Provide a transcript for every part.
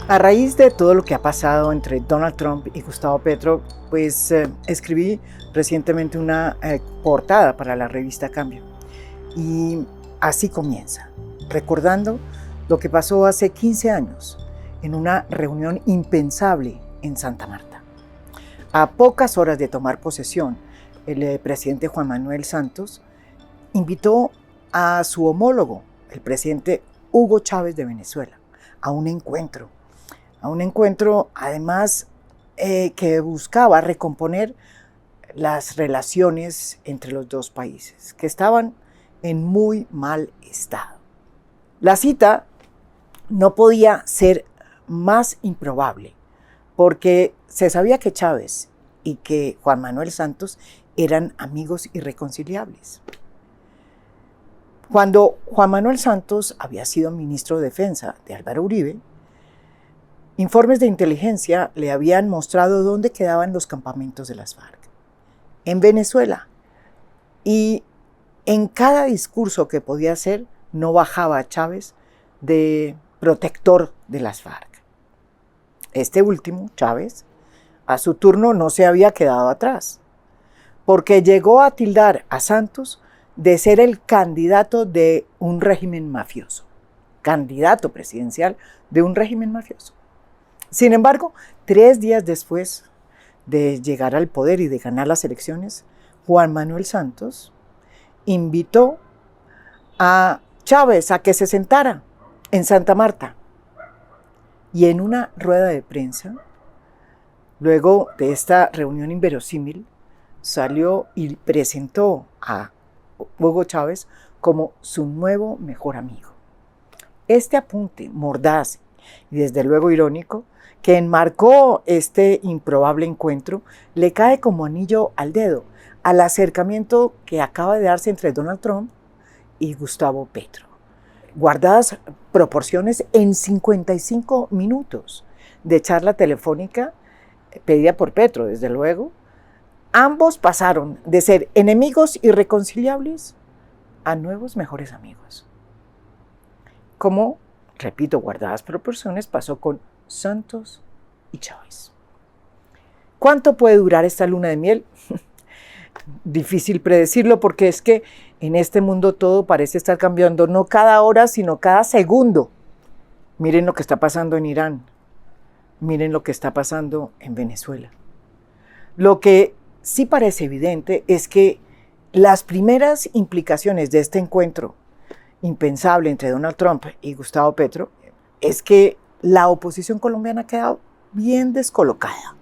A raíz de todo lo que ha pasado entre Donald Trump y Gustavo Petro, pues escribí recientemente una portada para la revista Cambio. Y así comienza, recordando lo que pasó hace 15 años en una reunión impensable en Santa Marta. A pocas horas de tomar posesión, el presidente Juan Manuel Santos invitó a su homólogo, el presidente Hugo Chávez de Venezuela, a un encuentro además que buscaba recomponer las relaciones entre los dos países, que estaban en muy mal estado. La cita no podía ser más improbable, porque se sabía que Chávez y que Juan Manuel Santos eran amigos irreconciliables. Cuando Juan Manuel Santos había sido ministro de Defensa de Álvaro Uribe, informes de inteligencia le habían mostrado dónde quedaban los campamentos de las FARC, en Venezuela. Y en cada discurso que podía hacer, no bajaba a Chávez de protector de las FARC. Este último, Chávez, a su turno no se había quedado atrás, porque llegó a tildar a Santos de ser el candidato de un régimen mafioso, candidato presidencial de un régimen mafioso. Sin embargo, 3 días después de llegar al poder y de ganar las elecciones, Juan Manuel Santos invitó a Chávez a que se sentara en Santa Marta. Y en una rueda de prensa, luego de esta reunión inverosímil, salió y presentó a Hugo Chávez como su nuevo mejor amigo. Este apunte mordaz y desde luego irónico, que enmarcó este improbable encuentro, le cae como anillo al dedo al acercamiento que acaba de darse entre Donald Trump y Gustavo Petro. Guardadas proporciones en 55 minutos de charla telefónica pedida por Petro, desde luego, ambos pasaron de ser enemigos irreconciliables a nuevos mejores amigos. Como, repito, guardadas proporciones, pasó con Santos y Chávez. ¿Cuánto puede durar esta luna de miel? Difícil predecirlo, porque es que en este mundo todo parece estar cambiando, no cada hora, sino cada segundo. Miren lo que está pasando en Irán, miren lo que está pasando en Venezuela. Lo que sí parece evidente es que las primeras implicaciones de este encuentro impensable entre Donald Trump y Gustavo Petro es que la oposición colombiana ha quedado bien descolocada.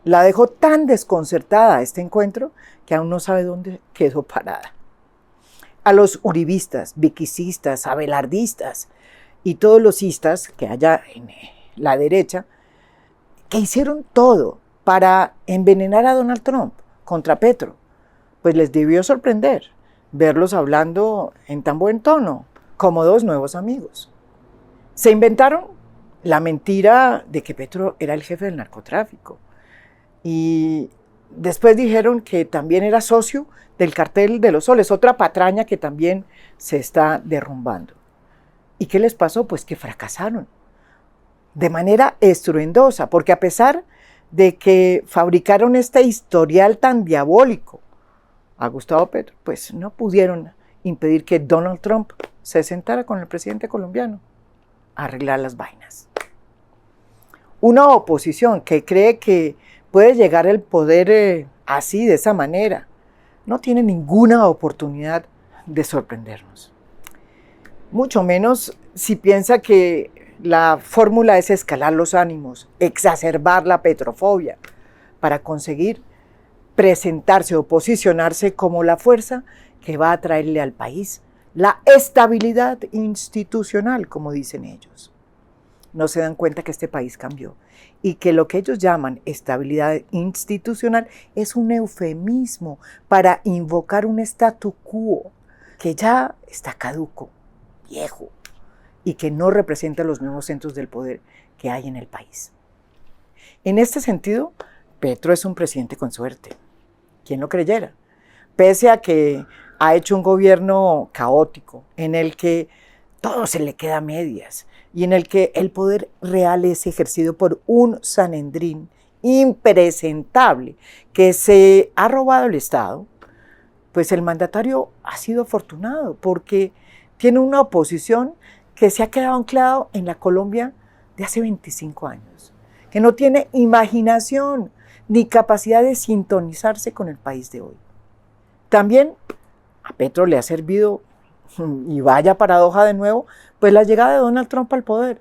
La dejó tan desconcertada este encuentro que aún no sabe dónde quedó parada. A los uribistas, viquicistas, abelardistas y todos los istas que haya en la derecha, que hicieron todo para envenenar a Donald Trump contra Petro, pues les debió sorprender verlos hablando en tan buen tono, como dos nuevos amigos. Se inventaron la mentira de que Petro era el jefe del narcotráfico. Y después dijeron que también era socio del Cartel de los Soles, otra patraña que también se está derrumbando. ¿Y qué les pasó? Pues que fracasaron de manera estruendosa, porque a pesar de que fabricaron este historial tan diabólico a Gustavo Petro, pues no pudieron impedir que Donald Trump se sentara con el presidente colombiano a arreglar las vainas. Una oposición que cree que puede llegar al poder así, de esa manera, no tiene ninguna oportunidad de sorprendernos. Mucho menos si piensa que la fórmula es escalar los ánimos, exacerbar la petrofobia, para conseguir presentarse o posicionarse como la fuerza que va a traerle al país la estabilidad institucional, como dicen ellos. No se dan cuenta que este país cambió y que lo que ellos llaman estabilidad institucional es un eufemismo para invocar un statu quo que ya está caduco, viejo, y que no representa los nuevos centros del poder que hay en el país. En este sentido, Petro es un presidente con suerte. ¿Quién lo creyera? Pese a que ha hecho un gobierno caótico en el que todo se le queda a medias y en el que el poder real es ejercido por un Sanedrín impresentable que se ha robado el Estado, pues el mandatario ha sido afortunado porque tiene una oposición que se ha quedado anclado en la Colombia de hace 25 años, que no tiene imaginación ni capacidad de sintonizarse con el país de hoy. También a Petro le ha servido, y vaya paradoja de nuevo, pues la llegada de Donald Trump al poder,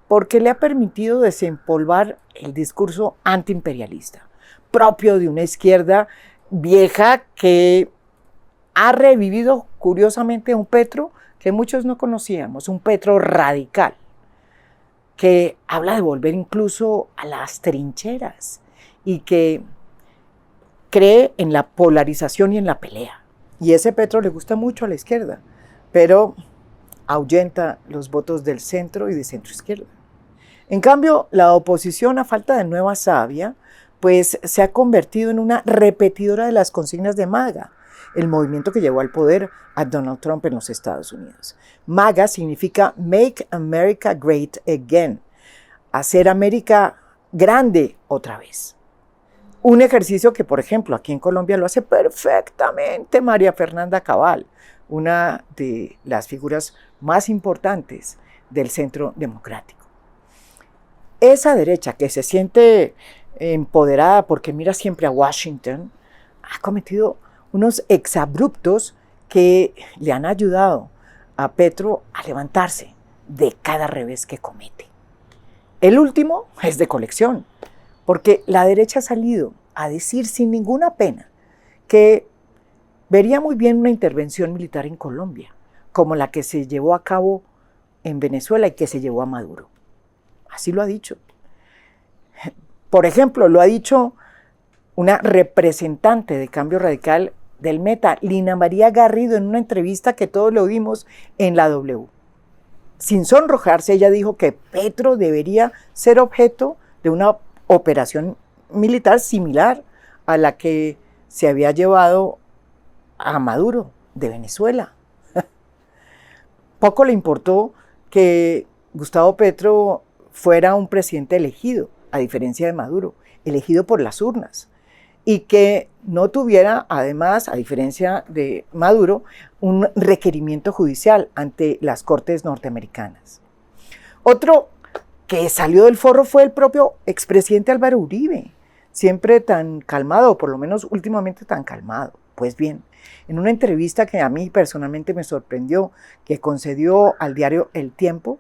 porque le ha permitido desempolvar el discurso antiimperialista, propio de una izquierda vieja que ha revivido curiosamente un Petro que muchos no conocíamos, un Petro radical, que habla de volver incluso a las trincheras y que cree en la polarización y en la pelea. Y ese Petro le gusta mucho a la izquierda, pero ahuyenta los votos del centro y de centro izquierda. En cambio, la oposición, a falta de nueva savia, pues se ha convertido en una repetidora de las consignas de MAGA, el movimiento que llevó al poder a Donald Trump en los Estados Unidos. MAGA significa Make America Great Again, hacer América grande otra vez. Un ejercicio que, por ejemplo, aquí en Colombia lo hace perfectamente María Fernanda Cabal, una de las figuras más importantes del centro democrático. Esa derecha que se siente empoderada porque mira siempre a Washington, ha cometido unos exabruptos que le han ayudado a Petro a levantarse de cada revés que comete. El último es de colección, porque la derecha ha salido a decir sin ninguna pena que vería muy bien una intervención militar en Colombia, como la que se llevó a cabo en Venezuela y que se llevó a Maduro. Así lo ha dicho. Por ejemplo, lo ha dicho una representante de Cambio Radical del Meta, Lina María Garrido, en una entrevista que todos lo vimos en la W. Sin sonrojarse, ella dijo que Petro debería ser objeto de una operación militar similar a la que se había llevado a Maduro de Venezuela. Poco le importó que Gustavo Petro fuera un presidente elegido, a diferencia de Maduro, elegido por las urnas, y que no tuviera, además, a diferencia de Maduro, un requerimiento judicial ante las cortes norteamericanas. Otro que salió del forro fue el propio expresidente Álvaro Uribe, siempre tan calmado, o por lo menos últimamente tan calmado. Pues bien, en una entrevista que a mí personalmente me sorprendió, que concedió al diario El Tiempo,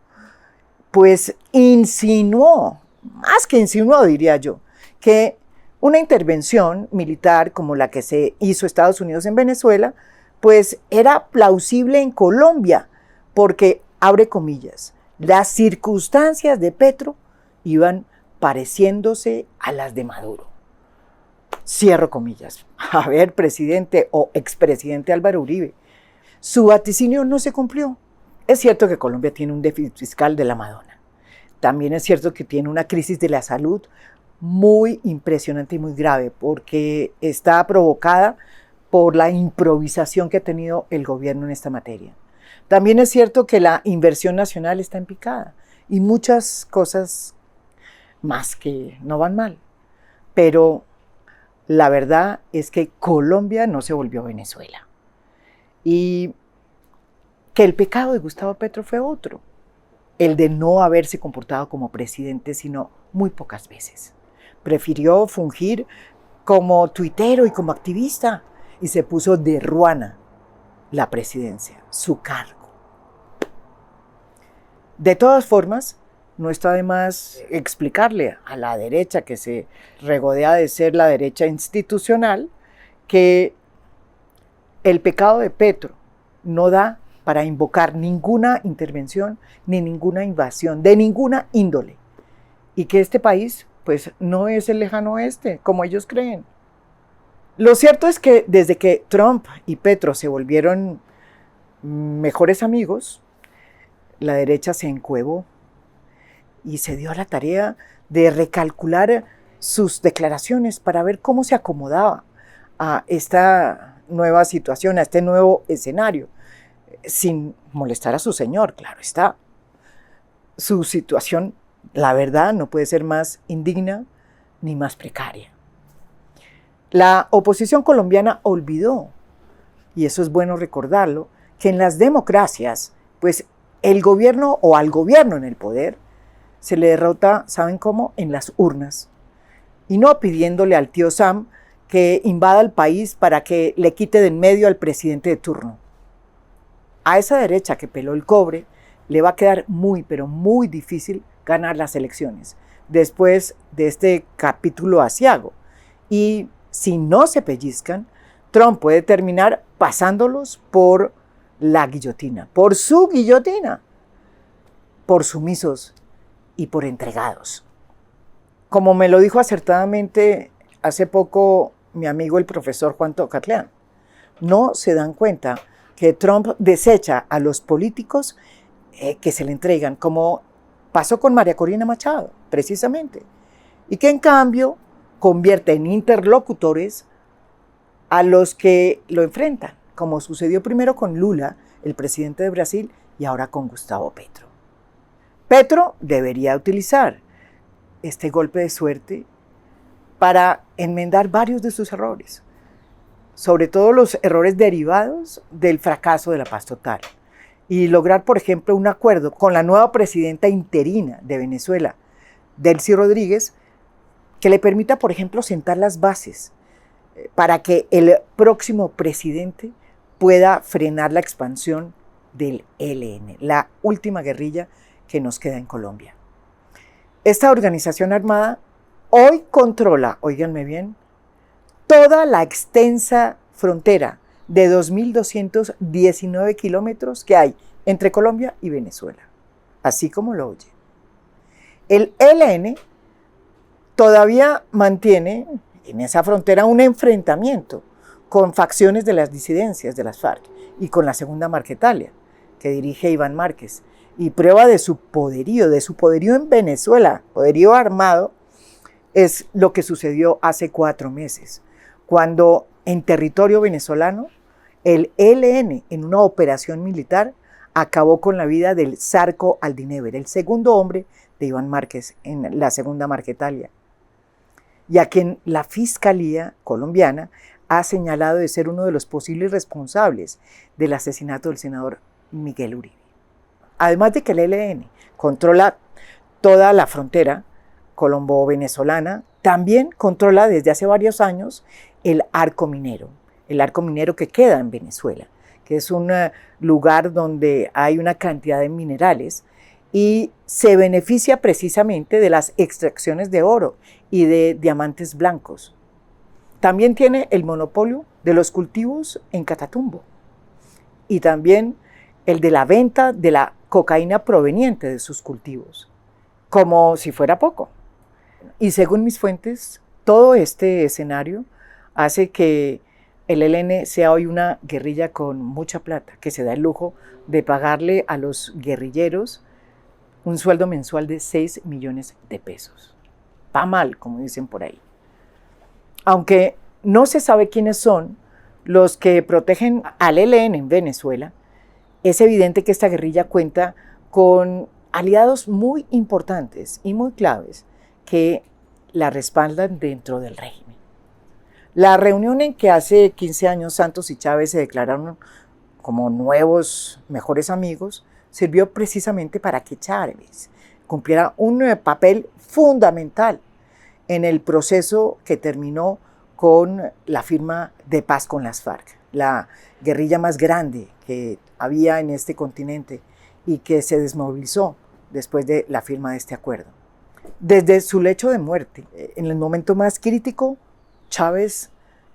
pues insinuó, más que insinuó diría yo, que una intervención militar como la que se hizo Estados Unidos en Venezuela, pues era plausible en Colombia, porque, abre comillas, las circunstancias de Petro iban pareciéndose a las de Maduro. Cierro comillas. A ver, presidente o expresidente Álvaro Uribe, su vaticinio no se cumplió. Es cierto que Colombia tiene un déficit fiscal de la Madonna. También es cierto que tiene una crisis de la salud muy impresionante y muy grave, porque está provocada por la improvisación que ha tenido el gobierno en esta materia. También es cierto que la inversión nacional está en picada y muchas cosas más que no van mal. Pero la verdad es que Colombia no se volvió Venezuela. Y que el pecado de Gustavo Petro fue otro, el de no haberse comportado como presidente, sino muy pocas veces. Prefirió fungir como tuitero y como activista y se puso de ruana la presidencia, su cargo. De todas formas, no está de más explicarle a la derecha que se regodea de ser la derecha institucional que el pecado de Petro no da para invocar ninguna intervención ni ninguna invasión de ninguna índole y que este país pues no es el lejano oeste como ellos creen. Lo cierto es que desde que Trump y Petro se volvieron mejores amigos, la derecha se encuevó y se dio a la tarea de recalcular sus declaraciones para ver cómo se acomodaba a esta nueva situación, a este nuevo escenario. sin molestar a su señor, claro está. Su situación, la verdad, no puede ser más indigna ni más precaria. La oposición colombiana olvidó, y eso es bueno recordarlo, que en las democracias, pues el gobierno o al gobierno en el poder se le derrota, ¿saben cómo? En las urnas. Y no pidiéndole al tío Sam que invada el país para que le quite de en medio al presidente de turno. A esa derecha que peló el cobre le va a quedar muy, pero muy difícil ganar las elecciones después de este capítulo aciago. Y si no se pellizcan, Trump puede terminar pasándolos por la guillotina, por su guillotina, por sumisos y por entregados. Como me lo dijo acertadamente hace poco mi amigo el profesor Juan Tocatleán, no se dan cuenta que Trump desecha a los políticos que se le entregan, como pasó con María Corina Machado, precisamente, y que en cambio convierte en interlocutores a los que lo enfrentan, como sucedió primero con Lula, el presidente de Brasil, y ahora con Gustavo Petro. Petro debería utilizar este golpe de suerte para enmendar varios de sus errores, sobre todo los errores derivados del fracaso de la paz total, y lograr, por ejemplo, un acuerdo con la nueva presidenta interina de Venezuela, Delcy Rodríguez, que le permita, por ejemplo, sentar las bases para que el próximo presidente pueda frenar la expansión del ELN, la última guerrilla que nos queda en Colombia. Esta organización armada hoy controla, óiganme bien, toda la extensa frontera de 2.219 kilómetros que hay entre Colombia y Venezuela, así como lo oye. El ELN todavía mantiene en esa frontera un enfrentamiento con facciones de las disidencias de las FARC y con la Segunda Marquetalia, que dirige Iván Márquez. Y prueba de su poderío en Venezuela, poderío armado, es lo que sucedió hace 4 meses, cuando en territorio venezolano el ELN, en una operación militar, acabó con la vida del Zarco Aldínever, el segundo hombre de Iván Márquez en la Segunda Marquetalia, y a quien la Fiscalía colombiana ha señalado de ser uno de los posibles responsables del asesinato del senador Miguel Uribe. Además de que el ELN controla toda la frontera colombo-venezolana, también controla desde hace varios años el arco minero que queda en Venezuela, que es un lugar donde hay una cantidad de minerales y se beneficia precisamente de las extracciones de oro y de diamantes blancos. También tiene el monopolio de los cultivos en Catatumbo y también el de la venta de la cocaína proveniente de sus cultivos, como si fuera poco. Y según mis fuentes, todo este escenario hace que el ELN sea hoy una guerrilla con mucha plata, que se da el lujo de pagarle a los guerrilleros un sueldo mensual de 6 millones de pesos. Pa' mal, como dicen por ahí. Aunque no se sabe quiénes son los que protegen al ELN en Venezuela, es evidente que esta guerrilla cuenta con aliados muy importantes y muy claves que la respaldan dentro del régimen. La reunión en que hace 15 años Santos y Chávez se declararon como nuevos mejores amigos sirvió precisamente para que Chávez cumpliera un papel fundamental en el proceso que terminó con la firma de paz con las FARC, la guerrilla más grande que había en este continente y que se desmovilizó después de la firma de este acuerdo. Desde su lecho de muerte, en el momento más crítico, Chávez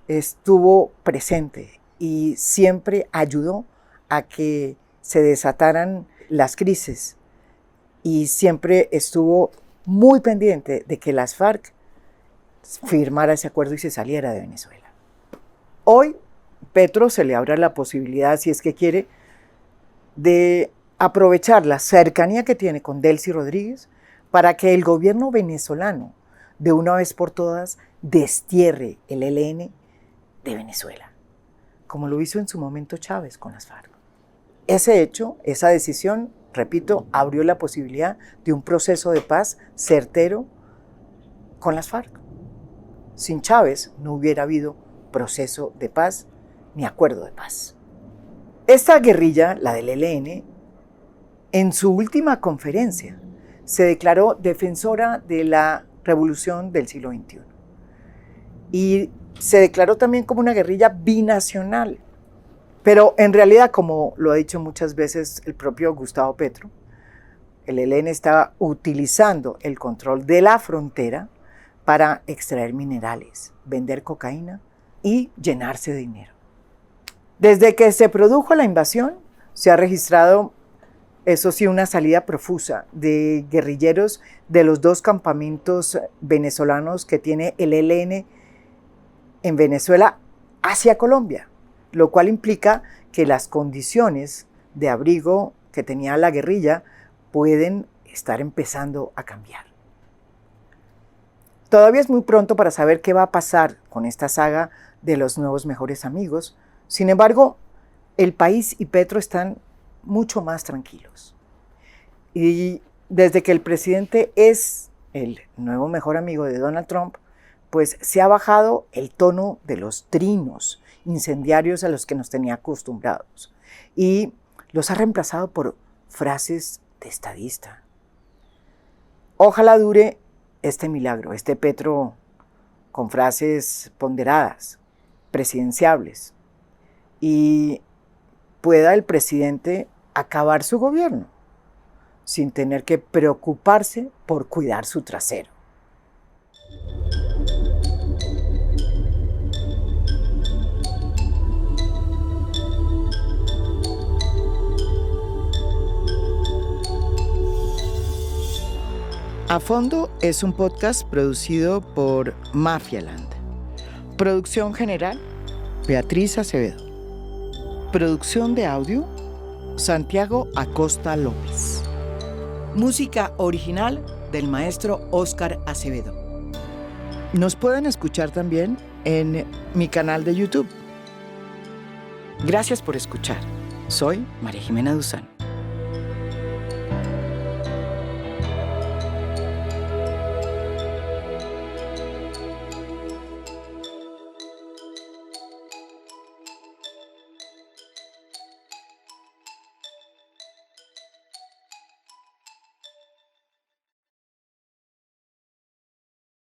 estuvo presente y siempre ayudó a que se desataran las crisis y siempre estuvo muy pendiente de que las FARC firmara ese acuerdo y se saliera de Venezuela. Hoy, Petro se le abre la posibilidad, si es que quiere, de aprovechar la cercanía que tiene con Delcy Rodríguez para que el gobierno venezolano, de una vez por todas, destierre el ELN de Venezuela, como lo hizo en su momento Chávez con las FARC. ese hecho, esa decisión, repito, abrió la posibilidad de un proceso de paz certero con las FARC. Sin Chávez no hubiera habido proceso de paz ni acuerdo de paz. Esta guerrilla, la del ELN, en su última conferencia se declaró defensora de la revolución del siglo XXI y se declaró también como una guerrilla binacional. Pero en realidad, como lo ha dicho muchas veces el propio Gustavo Petro, el ELN está utilizando el control de la frontera para extraer minerales, vender cocaína y llenarse de dinero. Desde que se produjo la invasión, se ha registrado, eso sí, una salida profusa de guerrilleros de los 2 campamentos venezolanos que tiene el ELN en Venezuela hacia Colombia, lo cual implica que las condiciones de abrigo que tenía la guerrilla pueden estar empezando a cambiar. Todavía es muy pronto para saber qué va a pasar con esta saga de los nuevos mejores amigos. Sin embargo, el país y Petro están mucho más tranquilos. Y desde que el presidente es el nuevo mejor amigo de Donald Trump, pues se ha bajado el tono de los trinos incendiarios a los que nos tenía acostumbrados y los ha reemplazado por frases de estadista. Ojalá dure este milagro, este Petro con frases ponderadas, presidenciables, y pueda el presidente acabar su gobierno sin tener que preocuparse por cuidar su trasero. A Fondo es un podcast producido por Mafialand. Producción general, Beatriz Acevedo. Producción de audio, Santiago Acosta López. Música original del maestro Óscar Acevedo. Nos pueden escuchar también en mi canal de YouTube. Gracias por escuchar. Soy María Jimena Duzán.